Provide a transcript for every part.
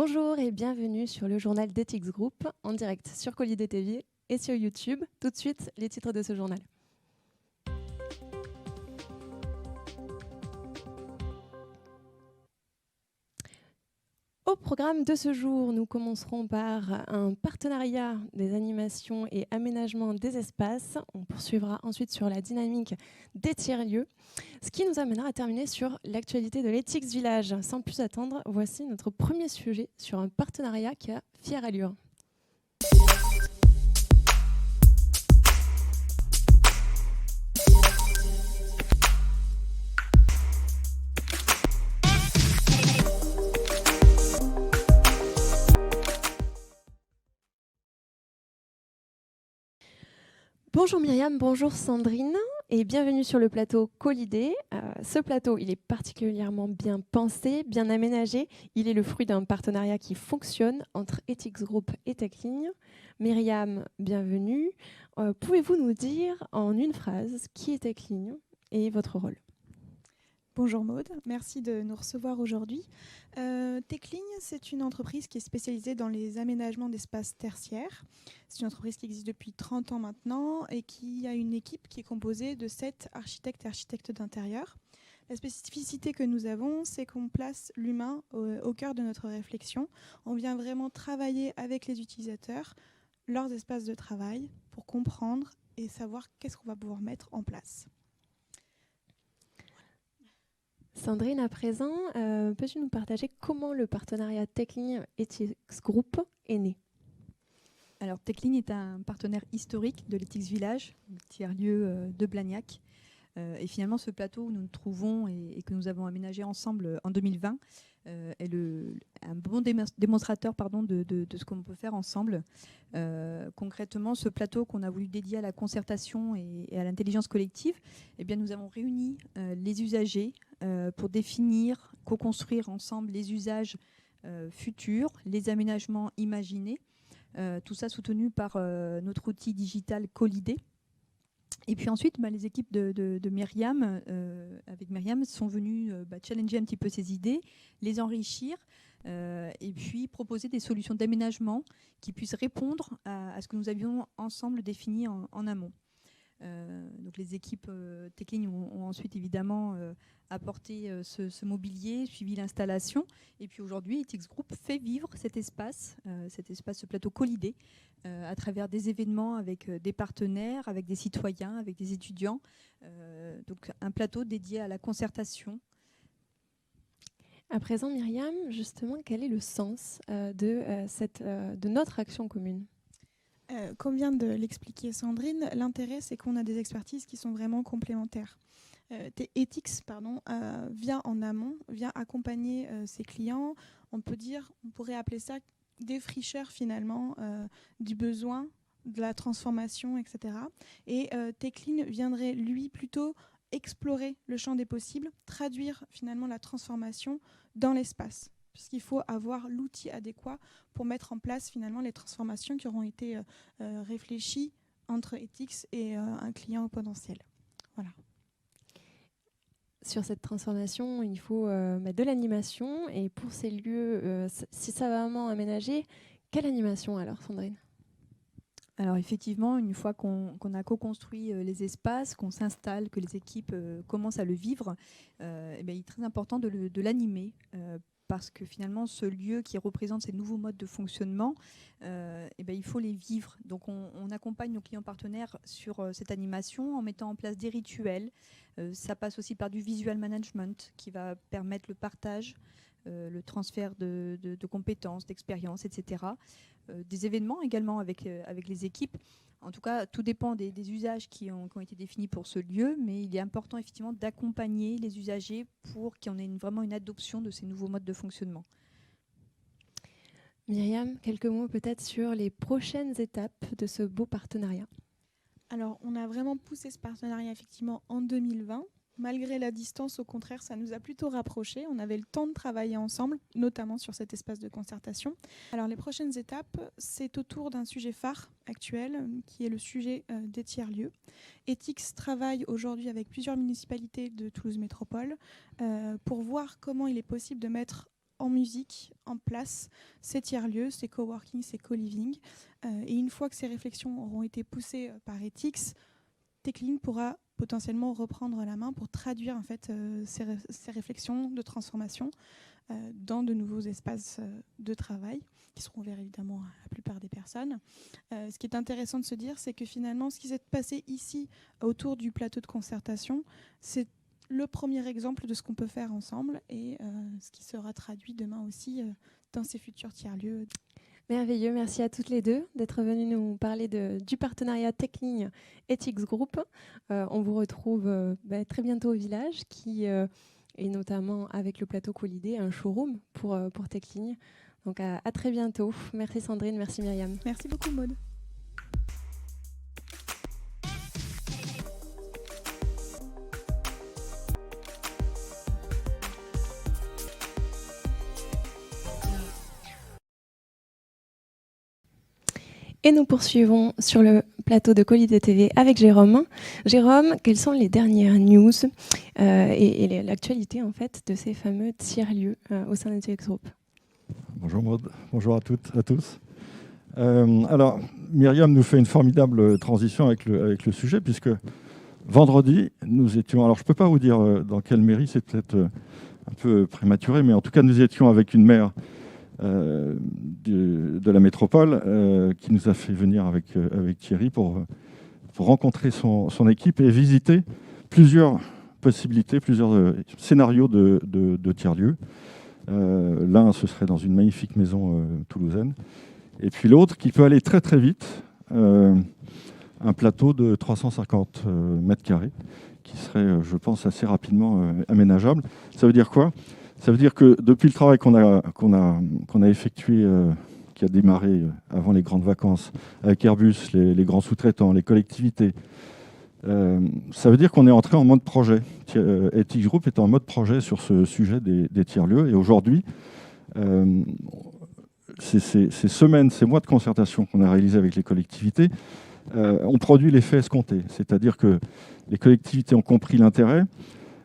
Bonjour et bienvenue sur le journal d'Ethics Group, en direct sur Collider TV et sur YouTube. Tout de suite, les titres de ce journal. Au programme de ce jour, nous commencerons par un partenariat des animations et aménagements des espaces. On poursuivra ensuite sur la dynamique des tiers-lieux, ce qui nous amènera à terminer sur l'actualité de l'Ethics Village. Sans plus attendre, voici notre premier sujet sur un partenariat qui a fière allure. Bonjour Myriam, bonjour Sandrine et bienvenue sur le plateau Collider. Ce plateau, il est particulièrement bien pensé, bien aménagé. Il est le fruit d'un partenariat qui fonctionne entre Ethics Group et TechLigne. Myriam, bienvenue. Pouvez-vous nous dire en une phrase qui est TechLigne et votre rôle ? Bonjour Maude, merci de nous recevoir aujourd'hui. TechLigne, c'est une entreprise qui est spécialisée dans les aménagements d'espaces tertiaires. C'est une entreprise qui existe depuis 30 ans maintenant et qui a une équipe qui est composée de 7 architectes et architectes d'intérieur. La spécificité que nous avons, c'est qu'on place l'humain au cœur de notre réflexion. On vient vraiment travailler avec les utilisateurs, leurs espaces de travail, pour comprendre et savoir qu'est-ce qu'on va pouvoir mettre en place. Sandrine, à présent, peux-tu nous partager comment le partenariat TechLigne Ethics Group est né ? Alors, TechLigne est un partenaire historique de l'Ethics Village, le tiers-lieu de Blagnac. Et finalement, ce plateau où nous nous trouvons et que nous avons aménagé ensemble en 2020 est un bon démonstrateur de ce qu'on peut faire ensemble. Concrètement, ce plateau qu'on a voulu dédier à la concertation et à l'intelligence collective, eh bien, nous avons réuni les usagers pour définir, co-construire ensemble les usages futurs, les aménagements imaginés. Tout ça soutenu par notre outil digital Collider. Et puis ensuite, les équipes de Myriam, avec Myriam, sont venues challenger un petit peu ces idées, les enrichir et puis proposer des solutions d'aménagement qui puissent répondre à ce que nous avions ensemble défini en amont. Donc les équipes TechLigne ont ensuite évidemment apporté ce mobilier, suivi l'installation. Et puis aujourd'hui, Ethics Group fait vivre cet espace, ce plateau Collider, à travers des événements avec des partenaires, avec des citoyens, avec des étudiants. Donc un plateau dédié à la concertation. À présent, Myriam, justement, quel est le sens de notre action commune ? Comme vient de l'expliquer Sandrine, l'intérêt, c'est qu'on a des expertises qui sont vraiment complémentaires. Ethics vient en amont, vient accompagner ses clients. On pourrait appeler ça des fricheurs finalement du besoin, de la transformation, etc. Et TechLigne viendrait, lui, plutôt explorer le champ des possibles, traduire finalement la transformation dans l'espace. Puisqu'il faut avoir l'outil adéquat pour mettre en place finalement les transformations qui auront été réfléchies entre Ethics et un client potentiel. Voilà. Sur cette transformation, il faut de l'animation. Et pour ces lieux si savamment aménagés, quelle animation alors, Sandrine ? Alors effectivement, une fois qu'on a co-construit les espaces, qu'on s'installe, que les équipes commencent à le vivre, il est très important de l'animer. Parce que finalement, ce lieu qui représente ces nouveaux modes de fonctionnement, il faut les vivre. Donc on accompagne nos clients partenaires sur cette animation en mettant en place des rituels. Ça passe aussi par du visual management qui va permettre le partage, le transfert de compétences, d'expériences, etc. Des événements également avec les équipes. En tout cas, tout dépend des usages qui ont été définis pour ce lieu, mais il est important effectivement d'accompagner les usagers pour qu'il y en ait vraiment une adoption de ces nouveaux modes de fonctionnement. Myriam, quelques mots peut-être sur les prochaines étapes de ce beau partenariat. Alors, on a vraiment poussé ce partenariat effectivement en 2020. Malgré la distance, au contraire, ça nous a plutôt rapprochés. On avait le temps de travailler ensemble, notamment sur cet espace de concertation. Alors, les prochaines étapes, c'est autour d'un sujet phare actuel, qui est le sujet des tiers-lieux. Ethics travaille aujourd'hui avec plusieurs municipalités de Toulouse Métropole pour voir comment il est possible de mettre en musique, en place, ces tiers-lieux, ces coworking, ces co-living. Et une fois que ces réflexions auront été poussées par Ethics, Techline pourra potentiellement reprendre la main pour traduire en fait, ces réflexions de transformation dans de nouveaux espaces de travail qui seront ouverts évidemment à la plupart des personnes. Ce qui est intéressant de se dire, c'est que finalement, ce qui s'est passé ici autour du plateau de concertation, c'est le premier exemple de ce qu'on peut faire ensemble et ce qui sera traduit demain aussi dans ces futurs tiers-lieux. Merveilleux, merci à toutes les deux d'être venues nous parler du partenariat Techline Ethics Group. On vous retrouve très bientôt au village et notamment avec le plateau Colidé, un showroom pour Techline. Donc à très bientôt. Merci Sandrine, merci Myriam. Merci beaucoup Maud. Et nous poursuivons sur le plateau de Colidé TV avec Jérôme. Jérôme, quelles sont les dernières news et l'actualité en fait de ces fameux tiers-lieux au sein de TX Group? Bonjour Maud, bonjour à toutes, à tous. Alors, Myriam nous fait une formidable transition avec le sujet, puisque vendredi, nous étions... Alors, je ne peux pas vous dire dans quelle mairie, c'est peut-être un peu prématuré, mais en tout cas, nous étions avec une maire de la métropole qui nous a fait venir avec Thierry pour rencontrer son équipe et visiter plusieurs possibilités, plusieurs scénarios de tiers-lieux. L'un, ce serait dans une magnifique maison toulousaine. Et puis l'autre, qui peut aller très très vite, un plateau de 350 mètres carrés, qui serait, je pense, assez rapidement aménageable. Ça veut dire quoi? Ça veut dire que depuis le travail qu'on a effectué, qui a démarré avant les grandes vacances, avec Airbus, les grands sous-traitants, les collectivités, ça veut dire qu'on est entré en mode projet. Ethics Group est en mode projet sur ce sujet des tiers-lieux. Et aujourd'hui, ces semaines, ces mois de concertation qu'on a réalisés avec les collectivités ont produit l'effet escompté. C'est-à-dire que les collectivités ont compris l'intérêt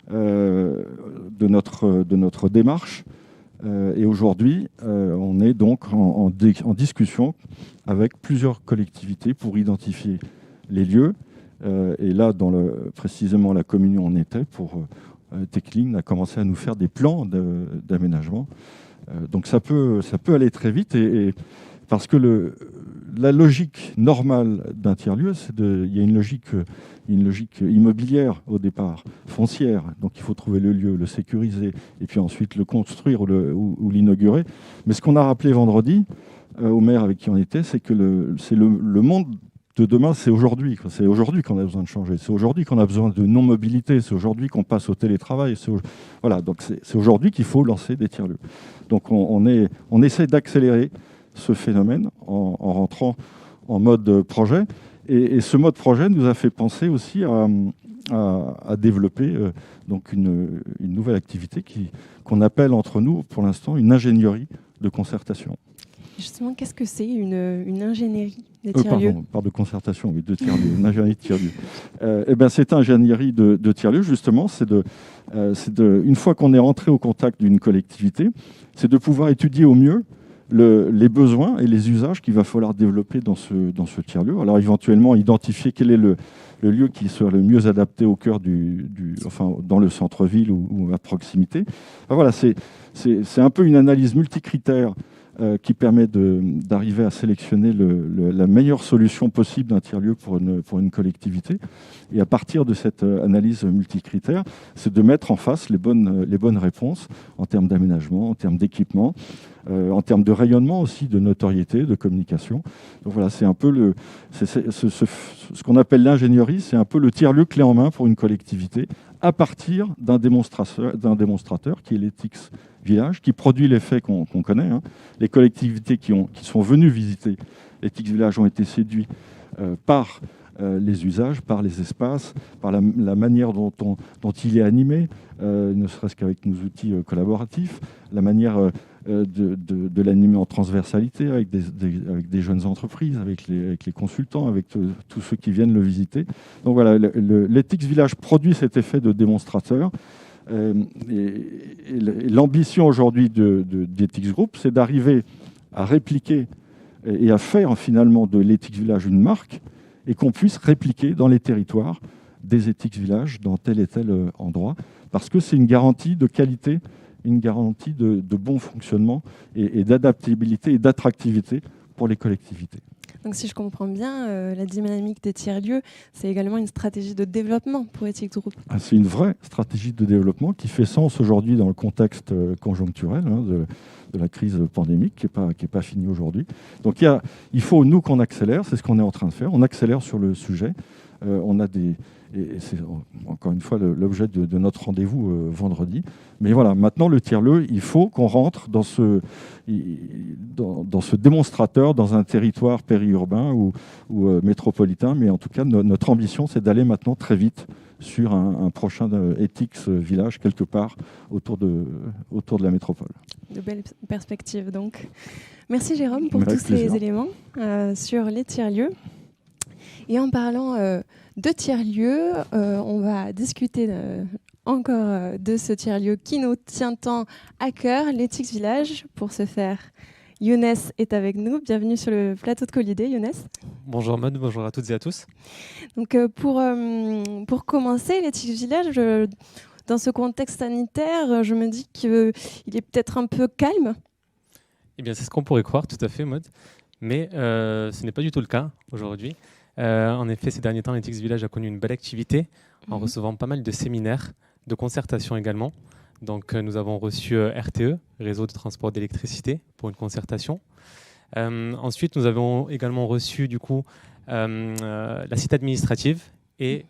de notre démarche. Et aujourd'hui, on est donc en discussion avec plusieurs collectivités pour identifier les lieux. Et là, précisément la commune où on était, Techline a commencé à nous faire des plans d'aménagement. Donc ça peut aller très vite, parce que la logique normale d'un tiers-lieu, il y a une logique immobilière au départ, foncière. Donc il faut trouver le lieu, le sécuriser, et puis ensuite le construire ou l'inaugurer. Mais ce qu'on a rappelé vendredi au maire avec qui on était, c'est que le monde de demain, c'est aujourd'hui. C'est aujourd'hui qu'on a besoin de changer. C'est aujourd'hui qu'on a besoin de non-mobilité. C'est aujourd'hui qu'on passe au télétravail. Voilà, donc c'est aujourd'hui qu'il faut lancer des tiers-lieux. Donc on essaie d'accélérer ce phénomène en rentrant en mode projet. Et ce mode projet nous a fait penser aussi à développer donc une nouvelle activité qu'on appelle entre nous, pour l'instant, une ingénierie de concertation. Justement, qu'est-ce que c'est une ingénierie des tiers-lieux? Pardon, de concertation, oui, de tiers-lieux, une ingénierie de tiers-lieux. Cette ingénierie de tiers-lieux, justement, une fois qu'on est entré au contact d'une collectivité, c'est de pouvoir étudier au mieux les besoins et les usages qu'il va falloir développer dans ce tiers-lieu. Alors éventuellement, identifier quel est le lieu qui sera le mieux adapté au cœur dans le centre-ville ou à proximité. Enfin, voilà, c'est un peu une analyse multicritère qui permet d'arriver à sélectionner la meilleure solution possible d'un tiers-lieu pour une collectivité. Et à partir de cette analyse multicritère, c'est de mettre en face les bonnes réponses en termes d'aménagement, en termes d'équipement, en termes de rayonnement aussi, de notoriété, de communication. Donc voilà, c'est un peu ce qu'on appelle l'ingénierie, c'est un peu le tiers-lieu clé en main pour une collectivité à partir d'un démonstrateur qui est l'Ethics Village, qui produit l'effet qu'on connaît. Les collectivités qui sont venues visiter l'Ethics Village ont été séduits par les usages, par les espaces, par la manière dont il est animé, ne serait-ce qu'avec nos outils collaboratifs, la manière de l'animer en transversalité avec des jeunes entreprises, avec les consultants, avec tous ceux qui viennent le visiter. Donc voilà, l'Ethics Village produit cet effet de démonstrateur Et l'ambition aujourd'hui d'Ethics Group, c'est d'arriver à répliquer et à faire finalement de l'Ethics Village une marque et qu'on puisse répliquer dans les territoires des Ethics Village dans tel et tel endroit, parce que c'est une garantie de qualité, une garantie de bon fonctionnement et d'adaptabilité et d'attractivité pour les collectivités. Donc si je comprends bien, la dynamique des tiers-lieux, c'est également une stratégie de développement pour Ethics Group. C'est une vraie stratégie de développement qui fait sens aujourd'hui dans le contexte conjoncturel de la crise pandémique qui est pas finie aujourd'hui. Donc il faut, nous, qu'on accélère, c'est ce qu'on est en train de faire. On accélère sur le sujet. On a et c'est encore une fois l'objet de notre rendez-vous vendredi. Mais voilà, maintenant le tiers-lieu, il faut qu'on rentre dans ce démonstrateur, dans un territoire périurbain ou métropolitain. Mais en tout cas, notre ambition, c'est d'aller maintenant très vite sur un prochain Ethics Village quelque part autour de la métropole. De belles perspectives donc. Merci Jérôme pour tous ces éléments sur les tiers-lieux. Et en parlant de tiers-lieux, on va discuter encore de ce tiers-lieu qui nous tient tant à cœur, l'Ethics Village. Pour ce faire, Younes est avec nous. Bienvenue sur le plateau de Colidé, Younes. Bonjour Maud, bonjour à toutes et à tous. Donc pour commencer, l'Ethics Village, dans ce contexte sanitaire, je me dis qu'il est peut-être un peu calme. Eh bien, c'est ce qu'on pourrait croire, tout à fait, Maud. Mais ce n'est pas du tout le cas aujourd'hui. En effet, ces derniers temps, l'Ethics Village a connu une belle activité en recevant pas mal de séminaires, de concertations également. Donc, nous avons reçu RTE, Réseau de transport d'électricité, pour une concertation. Ensuite, nous avons également reçu du coup la cité administrative et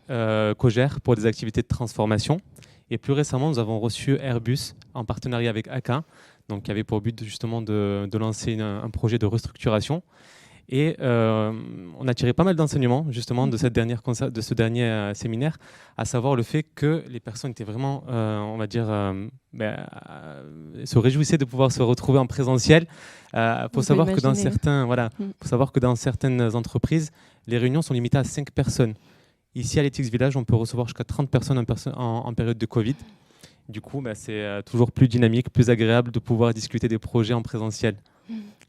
Cogère pour des activités de transformation. Et plus récemment, nous avons reçu Airbus en partenariat avec ACA, donc qui avait pour but justement de lancer un projet de restructuration. Et on a tiré pas mal d'enseignements justement de ce dernier séminaire, à savoir le fait que les personnes étaient vraiment, on va dire, se réjouissaient de pouvoir se retrouver en présentiel. Faut savoir que dans certaines entreprises, les réunions sont limitées à 5 personnes. Ici, à l'Ethics Village, on peut recevoir jusqu'à 30 personnes en période de Covid. Du coup, c'est toujours plus dynamique, plus agréable de pouvoir discuter des projets en présentiel.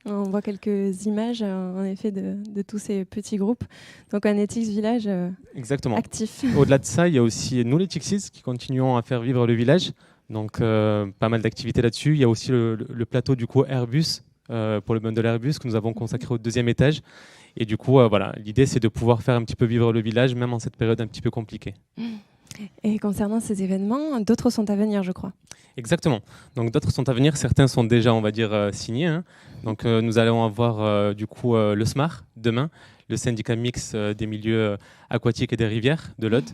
On voit quelques images, en effet, de tous ces petits groupes. Donc, un Ethics Village Exactement. Actif. Au-delà de ça, il y a aussi nous, les Ethics, qui continuons à faire vivre le village. Donc, pas mal d'activités là-dessus. Il y a aussi le plateau du coup Airbus, pour le bundle Airbus, que nous avons consacré au 2e étage. Et du coup, voilà, l'idée, c'est de pouvoir faire un petit peu vivre le village, même en cette période un petit peu compliquée. Et concernant ces événements, d'autres sont à venir, je crois. Exactement. Donc d'autres sont à venir. Certains sont déjà, on va dire, signés. Donc nous allons avoir du coup le SMAR demain, le syndicat mixte des milieux aquatiques et des rivières de l'Aude,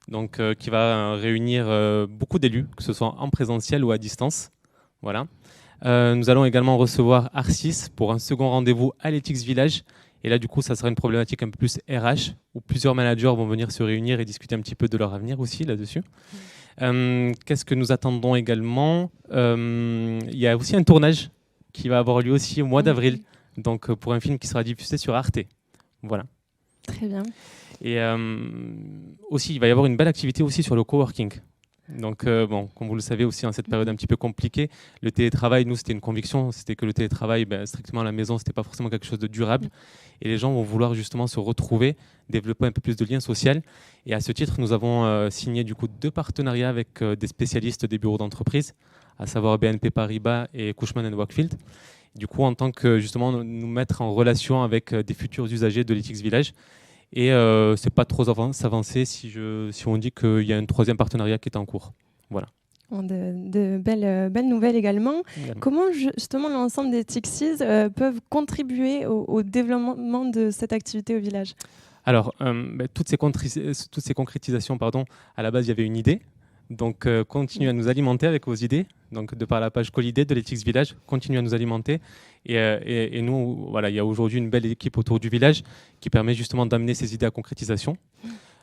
donc qui va réunir beaucoup d'élus, que ce soit en présentiel ou à distance. Voilà. Nous allons également recevoir Arcis pour un second rendez-vous à l'Ethics Village. Et là, du coup, ça sera une problématique un peu plus RH, où plusieurs managers vont venir se réunir et discuter un petit peu de leur avenir aussi là-dessus. Qu'est-ce que nous attendons également ? Il y a aussi un tournage qui va avoir lieu aussi au mois d'avril, donc pour un film qui sera diffusé sur Arte. Voilà. Très bien. Et aussi, il va y avoir une belle activité aussi sur le coworking. Donc, comme vous le savez aussi, en cette période un petit peu compliquée, le télétravail, nous, c'était une conviction, c'était que le télétravail, strictement à la maison, c'était pas forcément quelque chose de durable. Et les gens vont vouloir justement se retrouver, développer un peu plus de liens sociaux. Et à ce titre, nous avons signé du coup 2 partenariats avec des spécialistes des bureaux d'entreprise, à savoir BNP Paribas et Cushman & Wakefield. Du coup, en tant que justement nous mettre en relation avec des futurs usagers de l'Ethics Village. Et c'est pas trop avancé si on dit qu'il y a un 3e partenariat qui est en cours. Voilà. De belles nouvelles également. Comment justement l'ensemble des Ethics peuvent contribuer au développement de cette activité au village ? Alors, toutes ces concrétisations, à la base, il y avait une idée. Donc, continuez à nous alimenter avec vos idées. Donc, de par la page Colidé de l'Ethics Village, continuez à nous alimenter. Et nous, voilà, il y a aujourd'hui une belle équipe autour du village qui permet justement d'amener ces idées à concrétisation.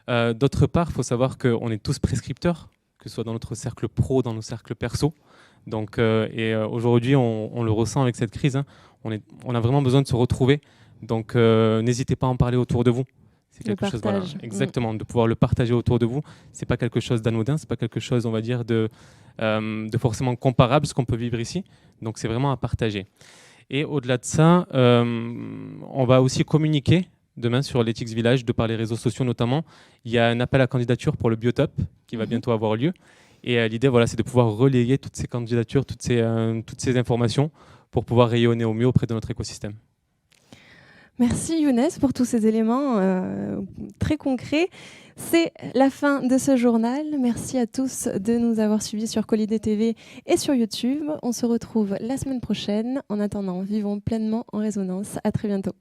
D'autre part, il faut savoir qu'on est tous prescripteurs, que ce soit dans notre cercle pro, dans nos cercles perso. Donc, aujourd'hui, on le ressent avec cette crise. On a vraiment besoin de se retrouver. Donc, n'hésitez pas à en parler autour de vous. C'est Le quelque chose, partage. exactement, de pouvoir le partager autour de vous. C'est pas quelque chose d'anodin, c'est pas quelque chose, on va dire, de forcément comparable ce qu'on peut vivre ici. Donc c'est vraiment à partager. Et au-delà de ça, on va aussi communiquer demain sur l'Ethics Village, de par les réseaux sociaux notamment. Il y a un appel à candidature pour le Biotop qui va bientôt avoir lieu. Et l'idée, voilà, c'est de pouvoir relayer toutes ces candidatures, toutes ces informations pour pouvoir rayonner au mieux auprès de notre écosystème. Merci Younes pour tous ces éléments très concrets. C'est la fin de ce journal. Merci à tous de nous avoir suivis sur Collider TV et sur YouTube. On se retrouve la semaine prochaine. En attendant, vivons pleinement en résonance. À très bientôt.